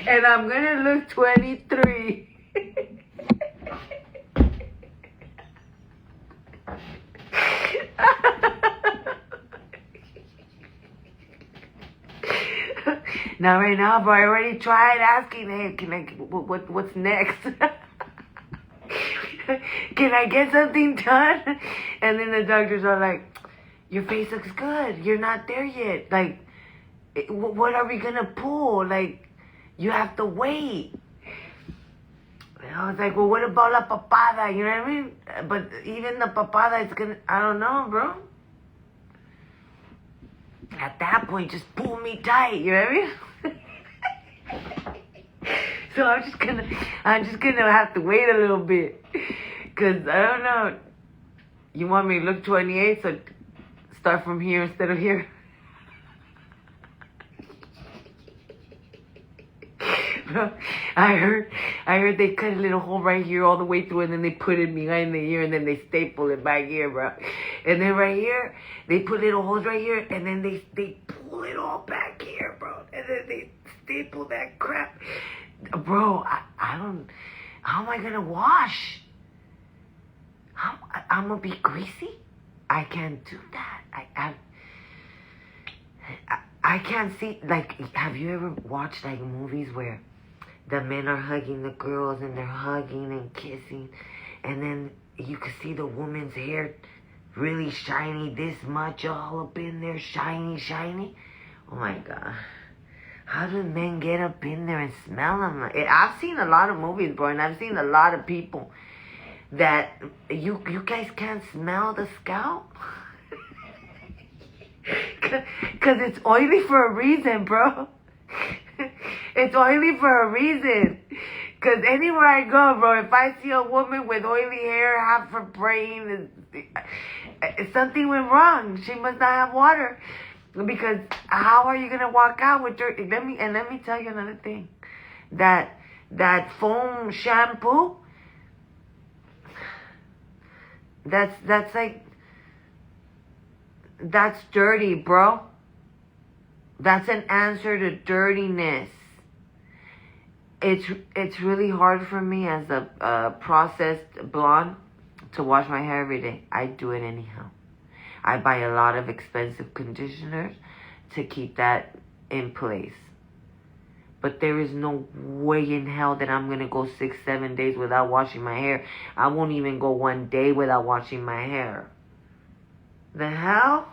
And I'm gonna look 23. Now, right now, bro, I already tried asking, hey, what's next? Can I get something done? And then the doctors are like, your face looks good. You're not there yet. Like, what are we going to pull? Like, you have to wait. And I was like, well, what about la papada? You know what I mean? But even the papada is going to, I don't know, bro. At that point, just pull me tight. You know what I mean? So I'm just gonna have to wait a little bit. Cause I don't know. You want me to look 28, so start from here instead of here? bro. I heard they cut a little hole right here all the way through, and then they put it behind the ear, and then they staple it back here, bro. And then right here, they put little holes right here, and then they pull it all back here, bro. And then they staple that crap. Bro, I don't... How am I gonna wash? I'm gonna be greasy? I can't do that. I can't see, like, have you ever watched, like, movies where the men are hugging the girls and they're hugging and kissing, and then you can see the woman's hair really shiny, this much all up in there, shiny? Oh, my God. How do men get up in there and smell them? I've seen a lot of movies, bro, and I've seen a lot of people that you guys can't smell the scalp. Because it's oily for a reason, bro. It's oily for a reason. Because anywhere I go, bro, if I see a woman with oily hair, half her brain, something went wrong. She must not have water. Because how are you going to walk out with dirt? Let me tell you another thing. That foam shampoo, that's like... That's dirty, bro. That's an answer to dirtiness. It's really hard for me as a processed blonde to wash my hair every day. I do it anyhow. I buy a lot of expensive conditioners to keep that in place. But there is no way in hell that I'm going to go 6-7 days without washing my hair. I won't even go 1 day without washing my hair. The hell?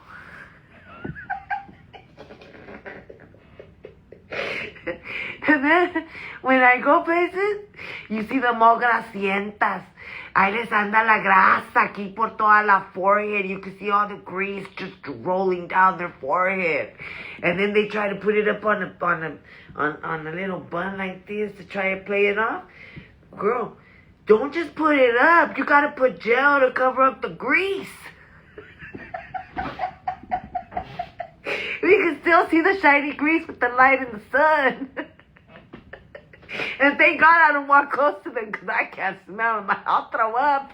And then, when I go places, you see them all grasientas. Ahí les anda la grasa aquí por toda la forehead. You can see all the grease just rolling down their forehead. And then they try to put it up on a little bun like this to try to play it off. Girl, don't just put it up. You gotta put gel to cover up the grease. We can still see the shiny grease with the light in the sun. And thank God I don't walk close to them because I can't smell them. I'll throw up.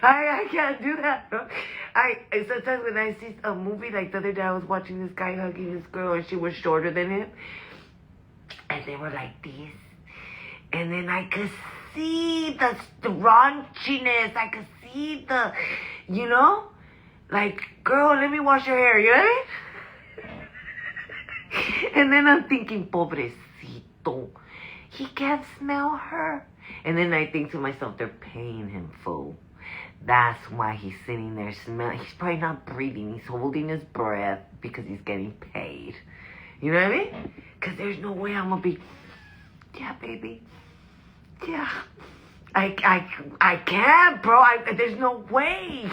I can't do that. Sometimes when I see a movie, like the other day I was watching this guy hugging this girl and she was shorter than him. And they were like this. And then I could see the raunchiness. I could see the, you know? Like, girl, let me wash your hair. You know what I mean? And then I'm thinking, pobrecito, he can't smell her. And then I think to myself, they're paying him, fool. That's why he's sitting there smelling. He's probably not breathing. He's holding his breath because he's getting paid. You know what I mean? Because there's no way I'm going to be, yeah, baby. Yeah. I can't, bro. There's no way.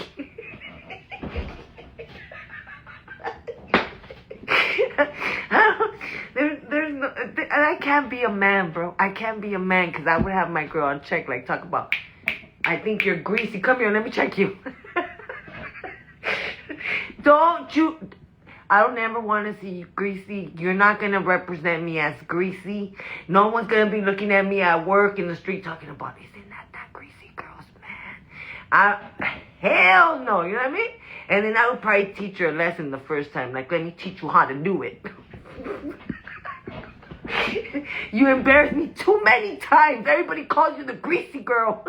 There's no, I can't be a man, bro. I can't be a man because I would have my girl on check, like, talk about, I think you're greasy. Come here, let me check you. I don't ever want to see you greasy. You're not going to represent me as greasy. No one's going to be looking at me at work in the street talking about, isn't that greasy girl's man? Hell no, you know what I mean? And then I would probably teach her a lesson the first time. Like, let me teach you how to do it. You embarrassed me too many times. Everybody calls you the greasy girl.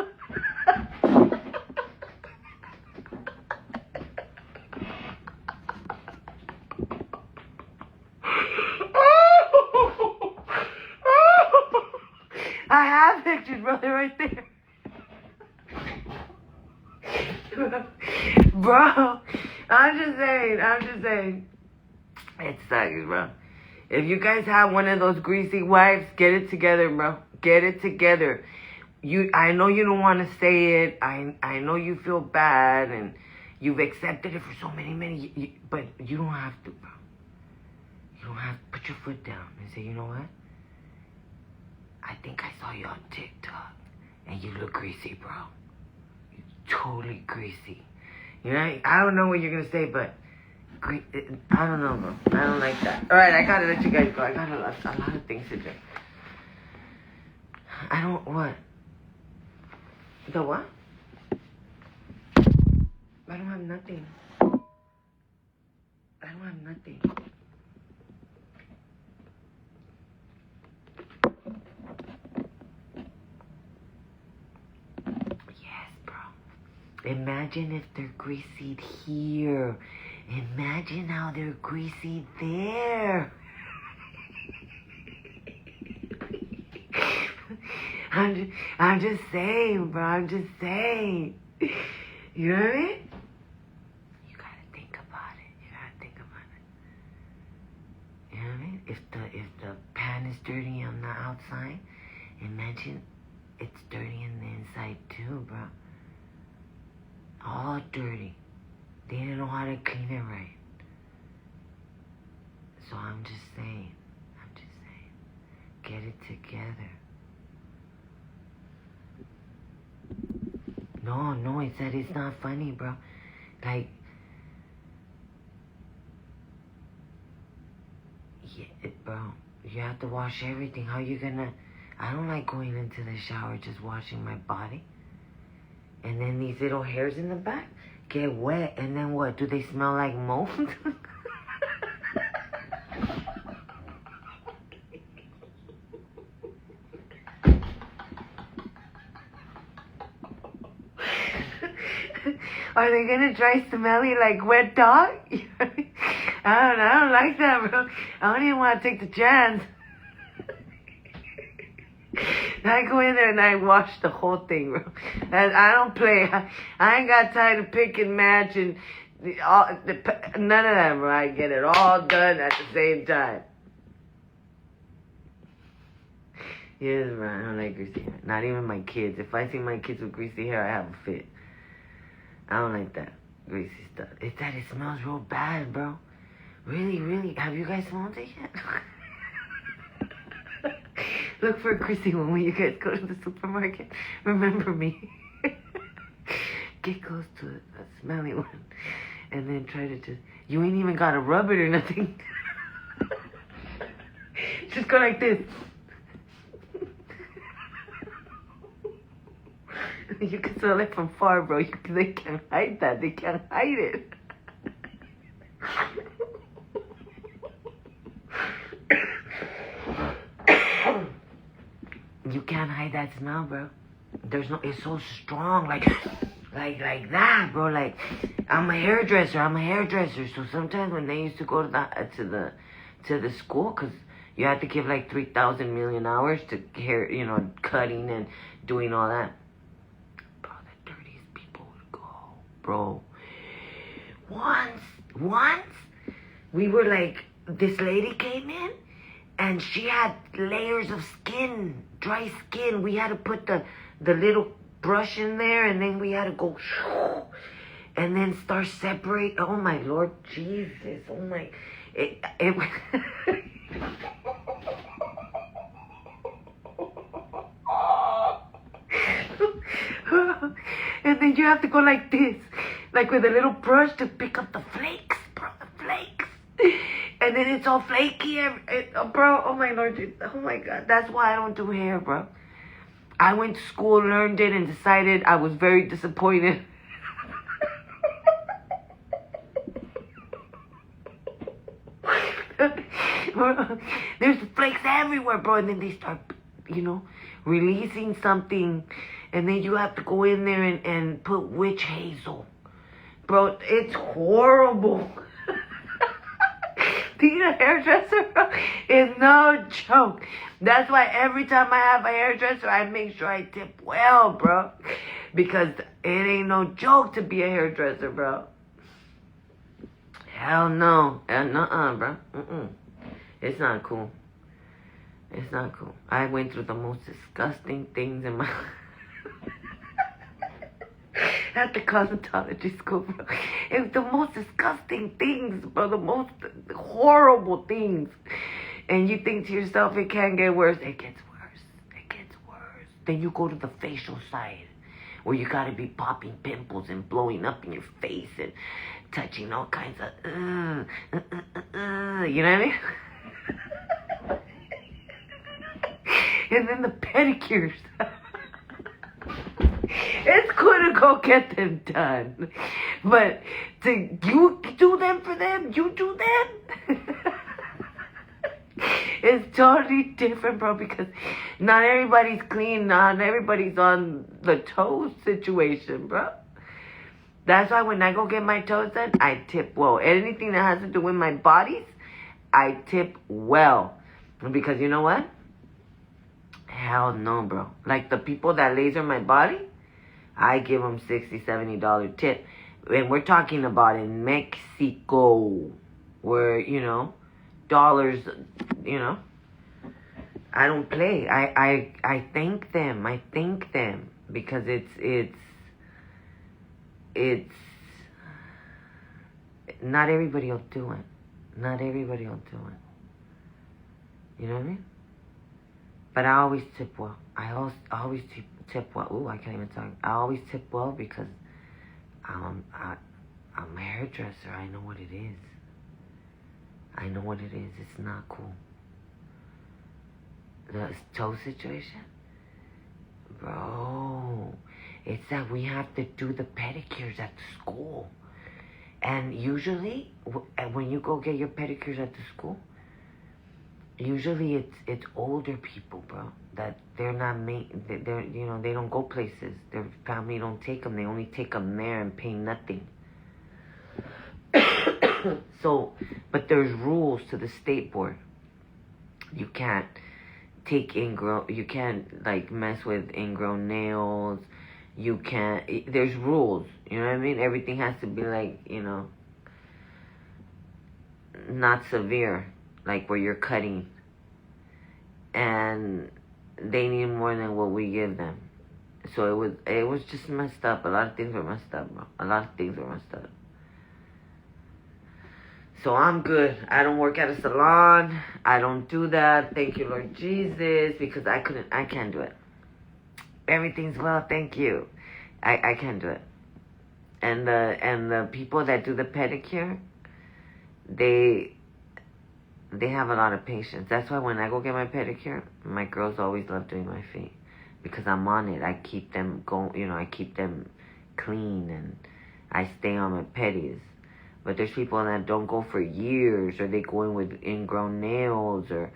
I have pictures, brother, right there. Bro, I'm just saying. It sucks, bro. If you guys have one of those greasy wives, get it together, bro. Get it together. I know you don't want to say it. I know you feel bad and you've accepted it for so many, but you don't have to, bro. You don't have to put your foot down and say, you know what? I think I saw you on TikTok and you look greasy, bro. You're totally greasy. You know, I don't know what you're going to say, but I don't know, bro. I don't like that. Alright, I gotta let you guys go. I got a lot of things to do. I don't, what? The what? I don't have nothing. I don't have nothing. Yes, bro. Imagine if they're greasy here. Imagine how they're greasy there. I'm just saying, bro. I'm just saying. You know what I mean? You gotta think about it. You gotta think about it. You know what I mean? If the pan is dirty on the outside, imagine it's dirty in the inside too, bro. All dirty. They didn't know how to clean it right. So I'm just saying. Get it together. No, it's that it's not funny, bro. Like, yeah, bro, you have to wash everything. How you gonna... I don't like going into the shower just washing my body. And then these little hairs in the back get wet. And then what? Do they smell like mold? Are they gonna dry smelly like wet dog? I don't like that, bro. I don't even want to take the chance. I go in there and I wash the whole thing, bro. And I don't play. I ain't got time to pick and match and none of that, bro. I get it all done at the same time. Yes, bro. I don't like greasy hair. Not even my kids. If I see my kids with greasy hair, I have a fit. I don't like that greasy stuff. It's that it smells real bad, bro. Really, really. Have you guys smelled it yet? Look for a greasy one when you guys go to the supermarket. Remember me. Get close to a smelly one. And then try to just... You ain't even got to rub it or nothing. Just go like this. You can smell it from far, bro. They can't hide that. They can't hide it. You can't hide that smell, bro. There's no... It's so strong. Like that, bro. Like, I'm a hairdresser. So sometimes when they used to go to the school, because you had to give like 3,000 million hours to hair, you know, cutting and doing all that. Bro, once, we were like, this lady came in, and she had layers of skin, dry skin. We had to put the little brush in there, and then we had to go, and then start separate. Oh my Lord Jesus! Oh my, it and then you have to go like this, like with a little brush to pick up the flakes, bro, the flakes. And then it's all flaky, bro, oh my Lord, oh my God. That's why I don't do hair, bro. I went to school, learned it, and decided I was very disappointed. There's flakes everywhere, bro, and then they start, you know, releasing something. And then you have to go in there and put witch hazel. Bro, it's horrible. Being a hairdresser, bro, is no joke. That's why every time I have a hairdresser, I make sure I tip well, bro. Because it ain't no joke to be a hairdresser, bro. Hell no. Nuh-uh, bro. It's not cool. It's not cool. I went through the most disgusting things in my life. At the cosmetology school, bro. It was the most disgusting things, bro. The most horrible things. And you think to yourself, it can't get worse. It gets worse. It gets worse. Then you go to the facial side. where you gotta be popping pimples and blowing up in your face and touching all kinds of, you know what I mean? And then the pedicures. It's cool to go get them done. But you do them for them, you do them. It's totally different, bro, because not everybody's clean. Not everybody's on the toes situation, bro. That's why when I go get my toes done, I tip well. Anything that has to do with my bodies, I tip well. Because you know what? Hell no, bro. Like the people that laser my body, I give them $60, $70 tip. And we're talking about in Mexico, where, you know, dollars, you know. I don't play. I thank them. I thank them. Because it's not everybody will do it. Not everybody will do it. You know what I mean? But I always tip well. I always tip well. Ooh, I can't even talk. I always tip well because I'm a hairdresser. I know what it is. I know what it is. It's not cool. The toe situation? Bro, it's that we have to do the pedicures at the school. And usually, when you go get your pedicures at the school, usually it's older people, bro, that they're not they're, you know, they don't go places. Their family don't take them. They only take them there and pay nothing. So, but there's rules to the state board. You can't take you can't like mess with ingrown nails. You can't, there's rules, you know what I mean? Everything has to be like, you know, not severe, like where you're cutting. And they need more than what we give them. So it was just messed up. A lot of things were messed up, bro. A lot of things were messed up. So I'm good. I don't work at a salon. I don't do that. Thank you, Lord Jesus, because I can't do it. Everything's well, thank you. I can't do it. And the people that do the pedicure, they have a lot of patience. That's why when I go get my pedicure, my girls always love doing my feet. Because I'm on it. I keep them going, you know, I keep them clean and I stay on my pedis. But there's people that don't go for years, or they go in with ingrown nails, or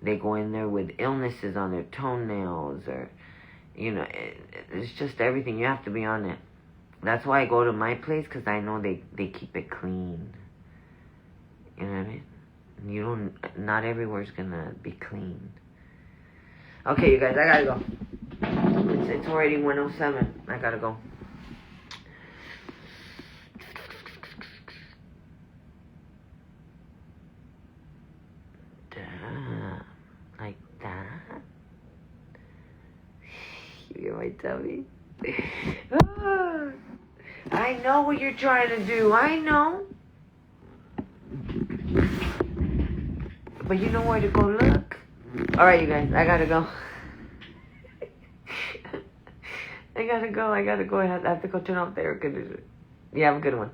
they go in there with illnesses on their toenails, or, you know, it's just everything. You have to be on it. That's why I go to my place, because I know they keep it clean. You know what I mean? Not everywhere's gonna be clean. Okay, you guys, I gotta go. It's already 1:07. I gotta go. Like that? You get my tummy? I know what you're trying to do. I know. But you know where to go look. Alright, you guys. I gotta go. I gotta go. I have to go turn off the air conditioner. You have a good one.